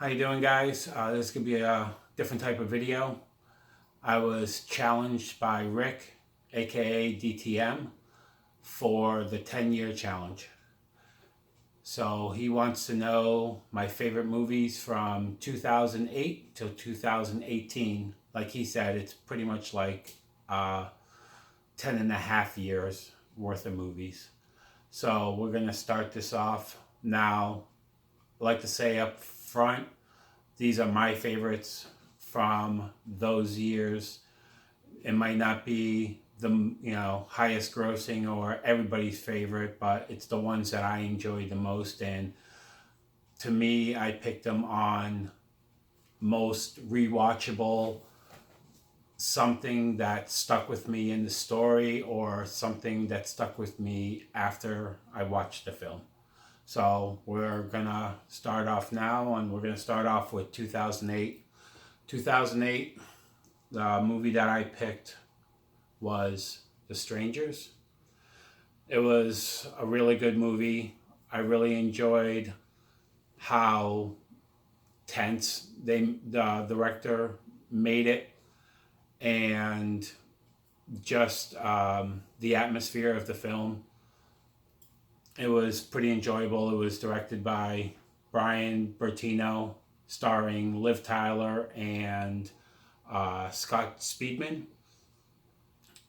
How you doing, guys? This could be a different type of video. I was challenged by Rick, aka DTM, for the 10-year challenge. So he wants to know my favorite movies from 2008 till 2018. Like he said, it's pretty much like 10 and a half years worth of movies. So we're going to start this off now. I like to say up front, these are my favorites from those years. It might not be the highest grossing or everybody's favorite, but it's the ones that I enjoyed the most. And to me, I picked them on most rewatchable, something that stuck with me in the story or something that stuck with me after I watched the film. So we're gonna start off now, and we're gonna start off with 2008. 2008, the movie that I picked was The Strangers. It was a really good movie. I really enjoyed how tense the director made it, and just the atmosphere of the film. It was pretty enjoyable. It was directed by Brian Bertino, starring Liv Tyler and Scott Speedman.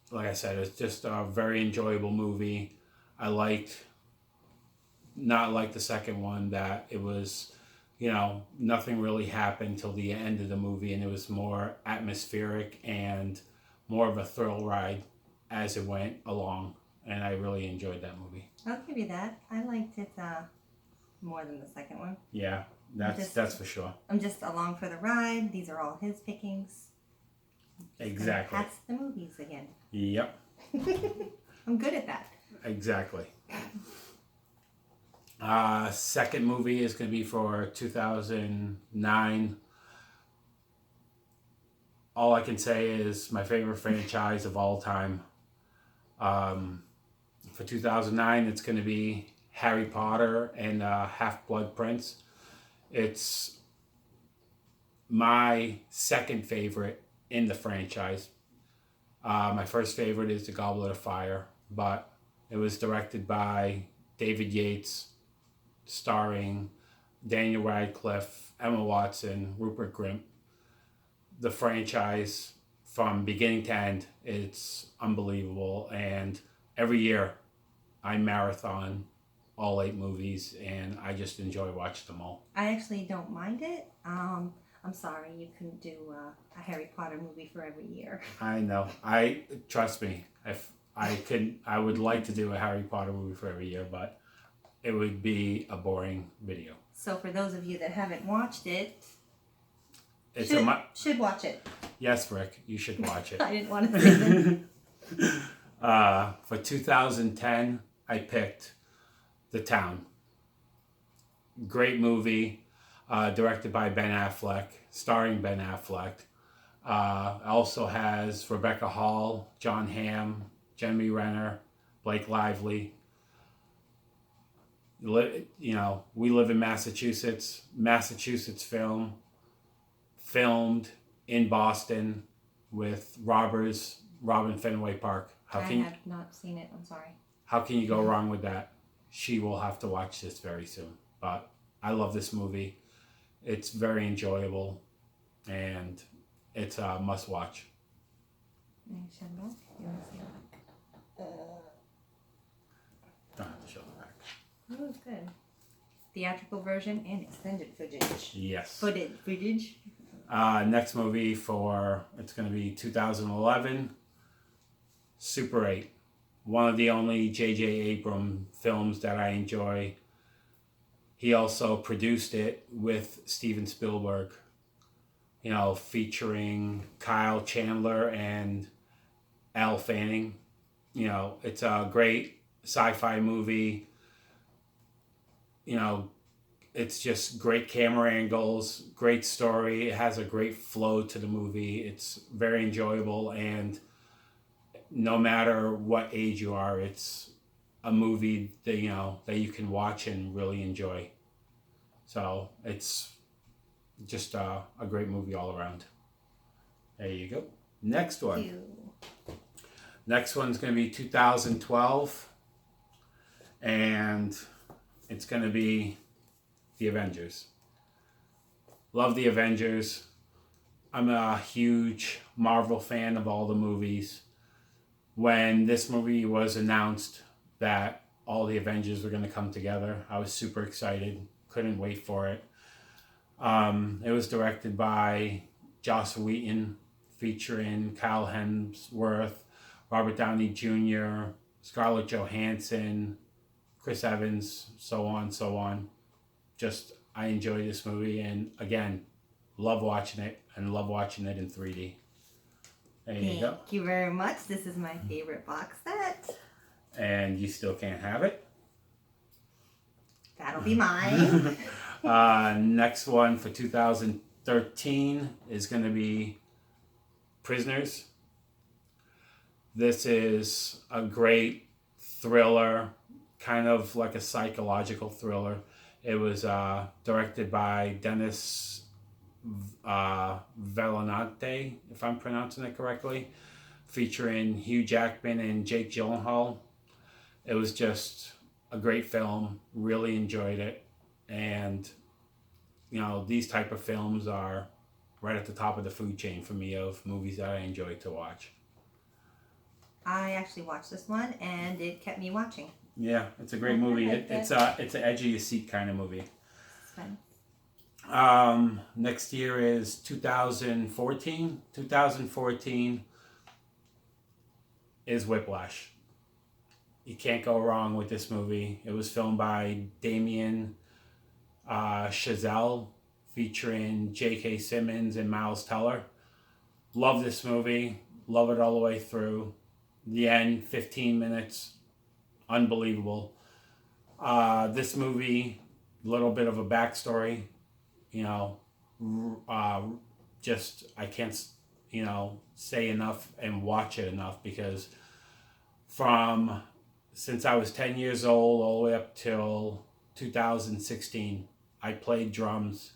Like I said, it's just a very enjoyable movie. I liked, not like the second one, that it was, nothing really happened till the end of the movie, and it was more atmospheric and more of a thrill ride as it went along. And I really enjoyed that movie. I'll give you that. I liked it more than the second one. Yeah, that's for sure. I'm just along for the ride. These are all his pickings. Exactly. That's the movies again. Yep. I'm good at that. Exactly. Second movie is going to be for 2009. All I can say is my favorite franchise of all time. For 2009, it's going to be Harry Potter and Half-Blood Prince. It's my second favorite in the franchise. My first favorite is The Goblet of Fire, but it was directed by David Yates, starring Daniel Radcliffe, Emma Watson, Rupert Grint. The franchise, from beginning to end, it's unbelievable, and every year I marathon all 8 movies, and I just enjoy watching them all. I actually don't mind it. I'm sorry you couldn't do a Harry Potter movie for every year. I know. Trust me. If I could, I would like to do a Harry Potter movie for every year, but it would be a boring video. So for those of you that haven't watched it, should watch it. Yes, Rick, you should watch it. I didn't want to say that. For 2010, I picked The Town. Great movie, directed by Ben Affleck, starring Ben Affleck. Also has Rebecca Hall, John Hamm, Jeremy Renner, Blake Lively. We live in Massachusetts. Massachusetts film, filmed in Boston with Robin Fenway Park. I have not seen it. I'm sorry. How can you go wrong with that? She will have to watch this very soon. But I love this movie. It's very enjoyable, and it's a must watch. You want to see it? Don't have to show the back. Oh, it's good. Theatrical version and extended footage. Yes. Footage. Next movie it's going to be 2011, Super 8. One of the only J.J. Abrams films that I enjoy. He also produced it with Steven Spielberg, featuring Kyle Chandler and Elle Fanning. It's a great sci-fi movie. It's just great camera angles, great story. It has a great flow to the movie. It's very enjoyable, and no matter what age you are, it's a movie that that you can watch and really enjoy. So it's just a great movie all around. There you go. Next one. You. Next one's going to be 2012, and it's going to be The Avengers. Love The Avengers. I'm a huge Marvel fan of all the movies. When this movie was announced that all the Avengers were going to come together, I was super excited. Couldn't wait for it. It was directed by Joss Whedon, featuring Kyle Hemsworth, Robert Downey Jr., Scarlett Johansson, Chris Evans, so on. Just, I enjoy this movie, and again, love watching it, and love watching it in 3D. There you go. Thank you very much. This is my favorite box set. And you still can't have it. That'll be mine. Next one for 2013 is going to be Prisoners. This is a great thriller, kind of like a psychological thriller. It was directed by Denis Villeneuve, if I'm pronouncing it correctly, featuring Hugh Jackman and Jake Gyllenhaal. It was just a great film. Really enjoyed it. And, these type of films are right at the top of the food chain for me of movies that I enjoy to watch. I actually watched this one, and it kept me watching. Yeah, it's a great movie. It's an edge of your seat kind of movie. It's fun. Next year is 2014. 2014 is Whiplash. You can't go wrong with this movie. It was filmed by Damien Chazelle, featuring J.K. Simmons and Miles Teller. Love this movie. Love it all the way through. The end, 15 minutes. Unbelievable. This movie, a little bit of a backstory. Just I can't, say enough and watch it enough, because since I was 10 years old all the way up till 2016, I played drums.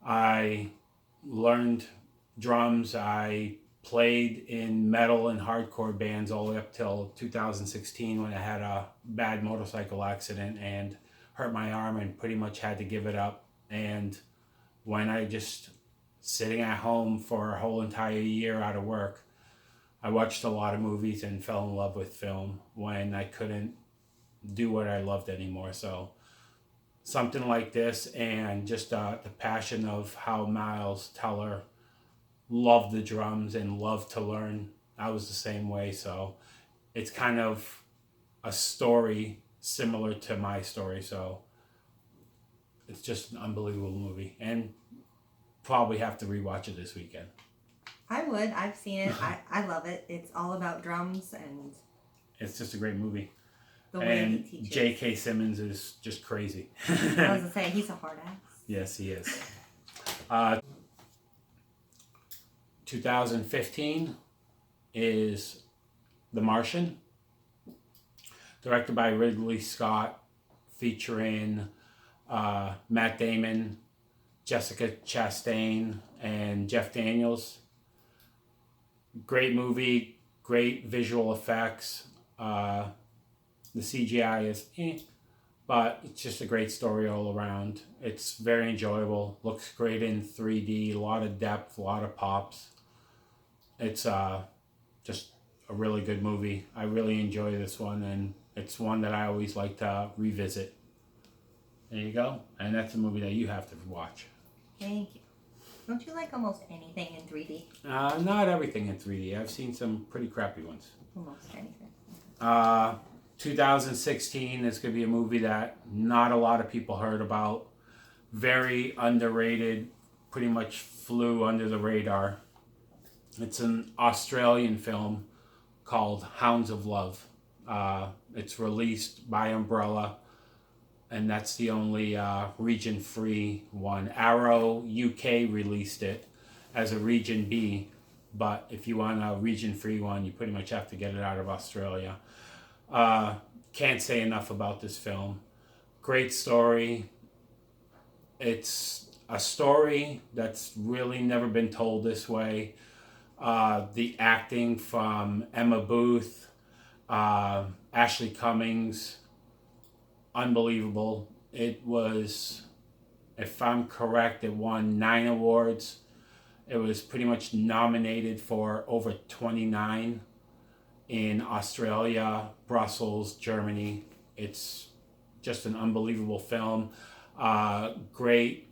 I learned drums. I played in metal and hardcore bands all the way up till 2016, when I had a bad motorcycle accident and hurt my arm and pretty much had to give it up. And when I just sitting at home for a whole entire year out of work, I watched a lot of movies and fell in love with film when I couldn't do what I loved anymore. So something like this, and just the passion of how Miles Teller loved the drums and loved to learn. I was the same way. So it's kind of a story similar to my story. So it's just an unbelievable movie, and probably have to rewatch it this weekend. I would. I've seen it. I love it. It's all about drums, and it's just a great movie. The way and he teaches. J.K. Simmons is just crazy. I was going to say, he's a hard ass. Yes, he is. 2015 is The Martian, directed by Ridley Scott, featuring Matt Damon, Jessica Chastain, and Jeff Daniels. Great movie, great visual effects. The CGI is but it's just a great story all around. It's very enjoyable. Looks great in 3D, a lot of depth, a lot of pops. It's just a really good movie. I really enjoy this one, and it's one that I always like to revisit. There you go. And that's a movie that you have to watch. Thank you. Don't you like almost anything in 3D? Not everything in 3D. I've seen some pretty crappy ones. Almost anything. 2016 is going to be a movie that not a lot of people heard about. Very underrated. Pretty much flew under the radar. It's an Australian film called Hounds of Love. It's released by Umbrella, and that's the only region-free one. Arrow UK released it as a region B, but if you want a region-free one, you pretty much have to get it out of Australia. Can't say enough about this film. Great story. It's a story that's really never been told this way. The acting from Emma Booth, Ashley Cummings, unbelievable. It was, if I'm correct, it won 9 awards. It was pretty much nominated for over 29 in Australia, Brussels, Germany. It's just an unbelievable film. Great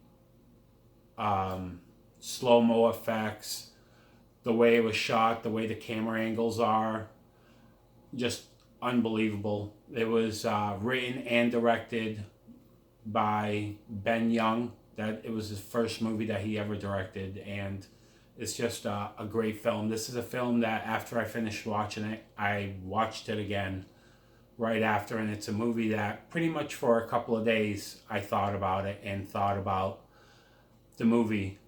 slow-mo effects, the way it was shot, the way the camera angles are, just unbelievable. It was written and directed by Ben Young. That it was his first movie that he ever directed, and it's just a great film. This is a film that after I finished watching it, I watched it again right after, and it's a movie that pretty much for a couple of days I thought about it and thought about the movie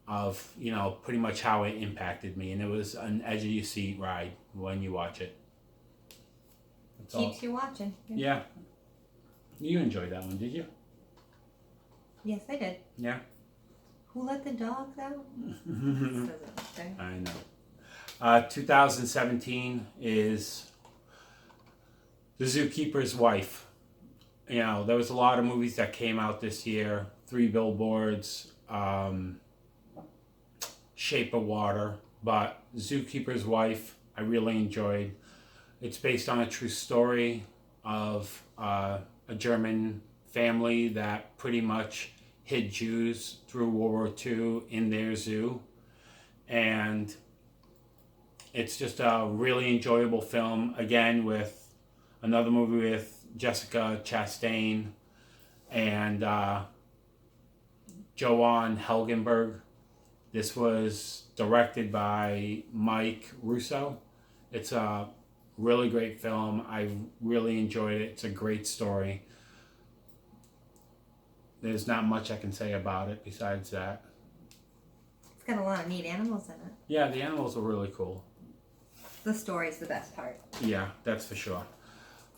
of, you know, pretty much how it impacted me, and it was an edge of your seat ride when you watch it. That's all. Keeps you watching. Yeah. You enjoyed that one, did you? Yes, I did. Yeah. Who let the dogs out? I know. 2017 is The Zookeeper's Wife. You know, there was a lot of movies that came out this year. 3 Billboards, Shape of Water, but Zookeeper's Wife I really enjoyed. It's based on a true story of a German family that pretty much hid Jews through World War II in their zoo. And it's just a really enjoyable film. Again, with another movie with Jessica Chastain and Joan Helgenberg. This was directed by Mike Russo. It's a really great film. I really enjoyed it. It's a great story. There's not much I can say about it besides that. It's got a lot of neat animals in it. Yeah, the animals are really cool. The story's the best part. Yeah, that's for sure.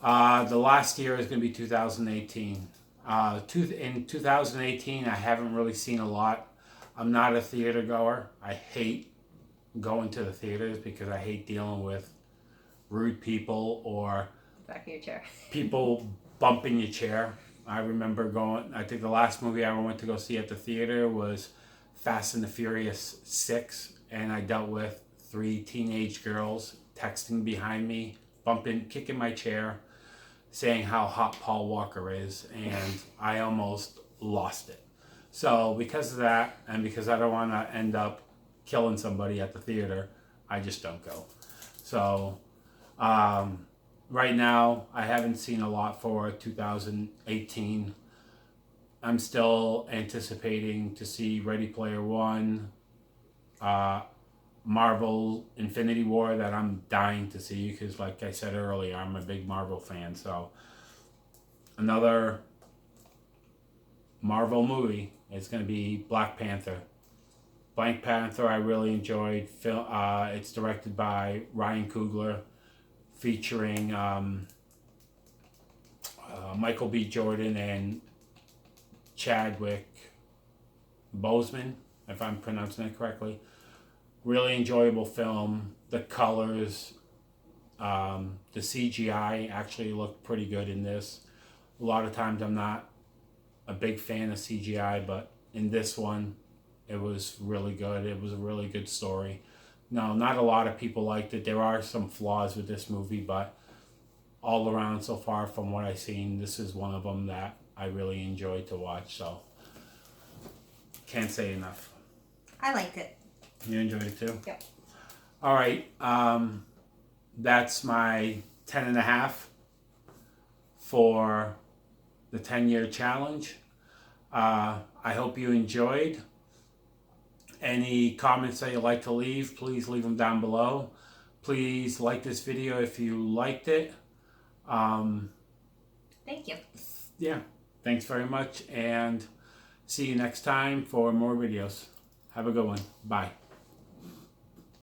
The last year is going to be 2018. In 2018, I haven't really seen a lot. I'm not a theater goer. I hate going to the theaters because I hate dealing with rude people or Back of your chair. people bumping your chair. I remember I think the last movie I ever went to go see at the theater was Fast and the Furious 6, and I dealt with 3 teenage girls texting behind me, kicking my chair, saying how hot Paul Walker is, and I almost lost it. So because of that, and because I don't want to end up killing somebody at the theater, I just don't go. So right now, I haven't seen a lot for 2018. I'm still anticipating to see Ready Player One, Marvel Infinity War that I'm dying to see because, like I said earlier, I'm a big Marvel fan. So another Marvel movie is going to be Black Panther. Black Panther I really enjoyed. It's directed by Ryan Coogler, featuring Michael B. Jordan and Chadwick Boseman, if I'm pronouncing it correctly. Really enjoyable film. The colors, the CGI actually looked pretty good in this. A lot of times I'm not a big fan of CGI, but in this one, it was really good. It was a really good story. No, not a lot of people liked it. There are some flaws with this movie, but all around so far from what I've seen, this is one of them that I really enjoyed to watch. So, can't say enough. I liked it. You enjoyed it too? Yep. All right. That's my 10.5 for the 10-year challenge. I hope you enjoyed. Any comments that you'd like to leave, please leave them down below. Please like this video if you liked it. Thank you. Yeah, thanks very much, and see you next time for more videos. Have a good one. Bye.